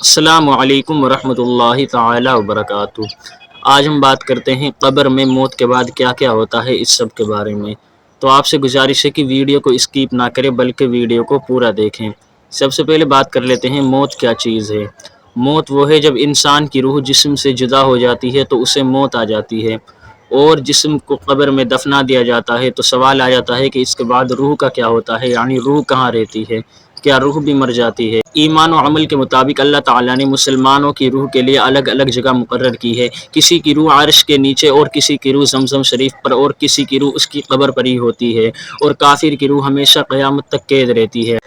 السلام علیکم ورحمۃ اللہ تعالی وبرکاتہ۔ آج ہم بات کرتے ہیں قبر میں موت کے بعد کیا کیا ہوتا ہے، اس سب کے بارے میں۔ تو آپ سے گزارش ہے کہ ویڈیو کو اسکیپ نہ کریں بلکہ ویڈیو کو پورا دیکھیں۔ سب سے پہلے بات کر لیتے ہیں موت کیا چیز ہے۔ موت وہ ہے جب انسان کی روح جسم سے جدا ہو جاتی ہے تو اسے موت آ جاتی ہے، اور جسم کو قبر میں دفنا دیا جاتا ہے تو سوال آ جاتا ہے کہ اس کے بعد روح کا کیا ہوتا ہے، یعنی روح کہاں رہتی ہے، کیا روح بھی مر جاتی ہے۔ ایمان و عمل کے مطابق اللہ تعالیٰ نے مسلمانوں کی روح کے لیے الگ الگ جگہ مقرر کی ہے۔ کسی کی روح عرش کے نیچے، اور کسی کی روح زمزم شریف پر، اور کسی کی روح اس کی قبر پر ہی ہوتی ہے، اور کافر کی روح ہمیشہ قیامت تک قید رہتی ہے۔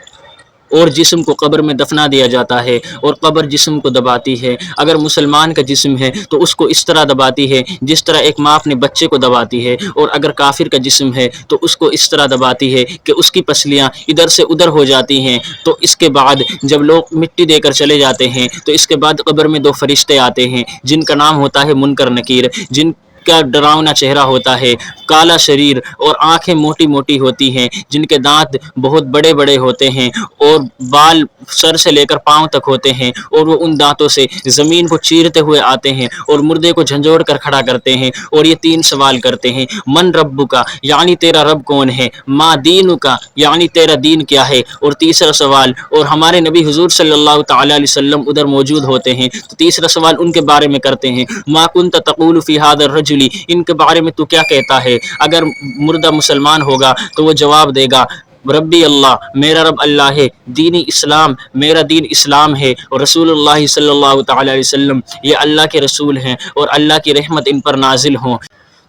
اور جسم کو قبر میں دفنا دیا جاتا ہے، اور قبر جسم کو دباتی ہے۔ اگر مسلمان کا جسم ہے تو اس کو اس طرح دباتی ہے جس طرح ایک ماں اپنے بچے کو دباتی ہے، اور اگر کافر کا جسم ہے تو اس کو اس طرح دباتی ہے کہ اس کی پسلیاں ادھر سے ادھر ہو جاتی ہیں۔ تو اس کے بعد جب لوگ مٹی دے کر چلے جاتے ہیں تو اس کے بعد قبر میں دو فرشتے آتے ہیں جن کا نام ہوتا ہے منکر نکیر، جن کا ڈراؤنا چہرہ ہوتا ہے، کالا شریر، اور آنکھیں موٹی موٹی ہوتی ہیں، جن کے دانت بہت بڑے بڑے ہوتے ہیں، اور بال سر سے لے کر پاؤں تک ہوتے ہیں، اور وہ ان دانتوں سے زمین کو چیرتے ہوئے آتے ہیں اور مردے کو جھنجھوڑ کر کھڑا کرتے ہیں، اور یہ تین سوال کرتے ہیں: من رب کا، یعنی تیرا رب کون ہے؟ ما دین کا، یعنی تیرا دین کیا ہے؟ اور تیسرا سوال، اور ہمارے نبی حضور صلی اللہ تعالی علیہ وسلم ادھر موجود ہوتے ہیں تو تیسرا سوال ان کے بارے میں کرتے ہیں: ما کنت تقول فی ھذا الرجل، ان کے بارے میں تو کیا کہتا ہے؟ اگر مردہ مسلمان ہوگا تو وہ جواب دے گا: ربی اللہ، میرا رب اللہ ہے، دینی اسلام، میرا دین اسلام ہے، اور رسول اللہ صلی اللہ تعالی علیہ وسلم، یہ اللہ کے رسول ہیں، اور اللہ کی رحمت ان پر نازل ہوں۔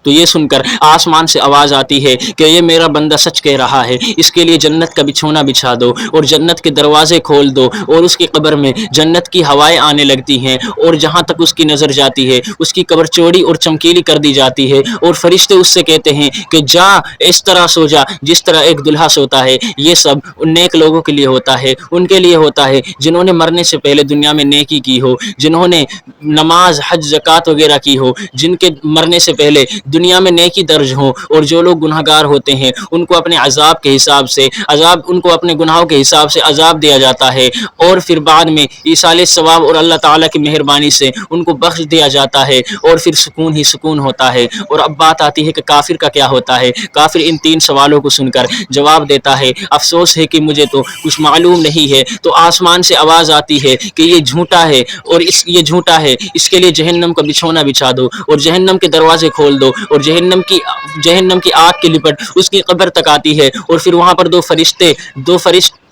تو یہ سن کر آسمان سے آواز آتی ہے کہ یہ میرا بندہ سچ کہہ رہا ہے، اس کے لیے جنت کا بچھونا بچھا دو، اور جنت کے دروازے کھول دو، اور اس کی قبر میں جنت کی ہوائیں آنے لگتی ہیں، اور جہاں تک اس کی نظر جاتی ہے اس کی قبر چوڑی اور چمکیلی کر دی جاتی ہے، اور فرشتے اس سے کہتے ہیں کہ جا، اس طرح سو جا جس طرح ایک دلہا سوتا ہے۔ یہ سب ان نیک لوگوں کے لیے ہوتا ہے، ان کے لیے ہوتا ہے جنہوں نے مرنے سے پہلے دنیا میں نیکی کی ہو، جنہوں نے نماز، حج، زکوٰۃ وغیرہ کی ہو، جن کے مرنے سے پہلے دنیا میں نیکی درج ہو، اور جو لوگ گناہگار ہوتے ہیں ان کو اپنے عذاب کے حساب سے ان کو اپنے گناہوں کے حساب سے عذاب دیا جاتا ہے، اور پھر بعد میں ایصال ثواب اور اللہ تعالیٰ کی مہربانی سے ان کو بخش دیا جاتا ہے، اور پھر سکون ہی سکون ہوتا ہے۔ اور اب بات آتی ہے کہ کافر کا کیا ہوتا ہے۔ کافر ان تین سوالوں کو سن کر جواب دیتا ہے: افسوس ہے کہ مجھے تو کچھ معلوم نہیں ہے۔ تو آسمان سے آواز آتی ہے کہ یہ جھوٹا ہے، اور یہ جھوٹا ہے، اس کے لیے جہنم کا بچھونا بچھا دو، اور جہنم کے دروازے کھول دو، اور جہنم کی آگ کی لپٹ اس کی قبر تک آتی ہے، اور پھر وہاں پر دو فرشتے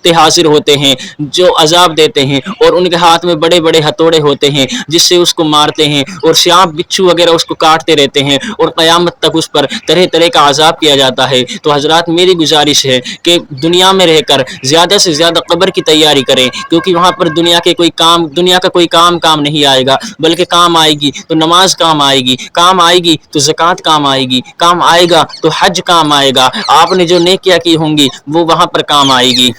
حاضر ہوتے ہیں جو عذاب دیتے ہیں، اور ان کے ہاتھ میں بڑے بڑے ہتھوڑے ہوتے ہیں جس سے اس کو مارتے ہیں، اور سیانپ بچھو وغیرہ اس کو کاٹتے رہتے ہیں، اور قیامت تک اس پر طرح طرح کا عذاب کیا جاتا ہے۔ تو حضرات، میری گزارش ہے کہ دنیا میں رہ کر زیادہ سے زیادہ قبر کی تیاری کریں، کیونکہ وہاں پر دنیا کا کوئی کام نہیں آئے گا، بلکہ کام آئے گی تو نماز کام آئے گی، کام آئے گی تو زکوٰۃ کام آئے گی، کام آئے گا تو حج کام آئے گا، آپ نے جو نیکیاں کی ہوں گی وہ وہاں پر کام آئے گی۔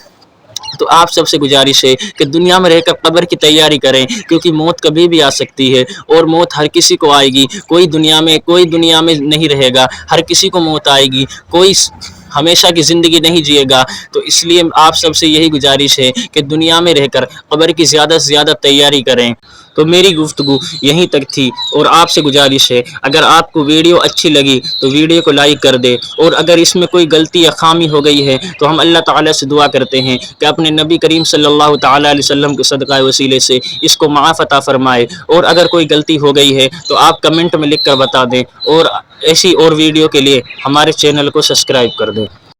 تو آپ سب سے گزارش ہے کہ دنیا میں رہ کر قبر کی تیاری کریں، کیونکہ موت کبھی بھی آ سکتی ہے، اور موت ہر کسی کو آئے گی۔ کوئی دنیا میں نہیں رہے گا، ہر کسی کو موت آئے گی، کوئی ہمیشہ کی زندگی نہیں جیے گا۔ تو اس لیے آپ سب سے یہی گزارش ہے کہ دنیا میں رہ کر قبر کی زیادہ سے زیادہ تیاری کریں۔ تو میری گفتگو یہیں تک تھی، اور آپ سے گزارش ہے اگر آپ کو ویڈیو اچھی لگی تو ویڈیو کو لائک کر دے، اور اگر اس میں کوئی غلطی یا خامی ہو گئی ہے تو ہم اللہ تعالیٰ سے دعا کرتے ہیں کہ اپنے نبی کریم صلی اللہ تعالیٰ علیہ وسلم کے صدقہ وسیلے سے اس کو معاف عطا فرمائے، اور اگر کوئی غلطی ہو گئی ہے تو آپ کمنٹ میں لکھ کر بتا دیں، اور ایسی اور ویڈیو کے لیے ہمارے چینل کو سبسکرائب کر دیں۔